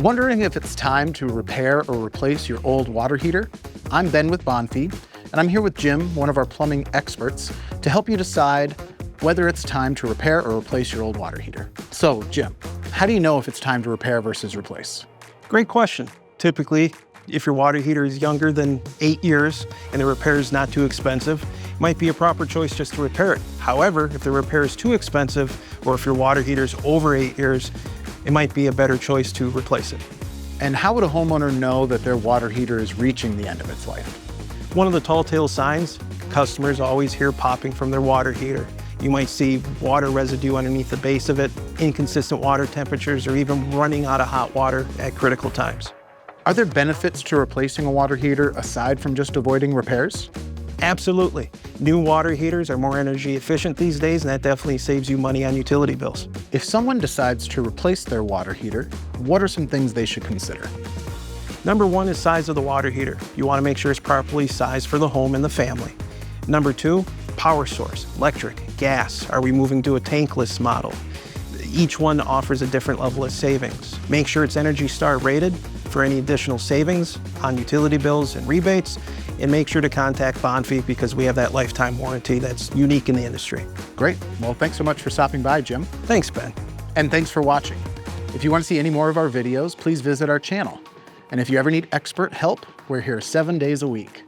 Wondering if it's time to repair or replace your old water heater? I'm Ben with Bonfe, and I'm here with Jim, one of our plumbing experts, to help you decide whether it's time to repair or replace your old water heater. So, Jim, how do you know if it's time to repair versus replace? Great question. Typically, if your water heater is younger than 8 years and the repair is not too expensive, it might be a proper choice just to repair it. However, if the repair is too expensive, or if your water heater is over 8 years, it might be a better choice to replace it. And how would a homeowner know that their water heater is reaching the end of its life? One of the tall tale signs customers always hear popping from their water heater. You might see water residue underneath the base of it, inconsistent water temperatures, or even running out of hot water at critical times. Are there benefits to replacing a water heater aside from just avoiding repairs? Absolutely. New water heaters are more energy efficient these days, and that definitely saves you money on utility bills. If someone decides to replace their water heater, what are some things they should consider? Number one is size of the water heater. You want to make sure it's properly sized for the home and the family. Number two, power source, electric, gas. Are we moving to a tankless model? Each one offers a different level of savings. Make sure it's Energy Star rated for any additional savings on utility bills and rebates, and make sure to contact Bonfe because we have that lifetime warranty that's unique in the industry. Great. Well, thanks so much for stopping by, Jim. Thanks, Ben. And thanks for watching. If you want to see any more of our videos, please visit our channel. And if you ever need expert help, we're here 7 days a week.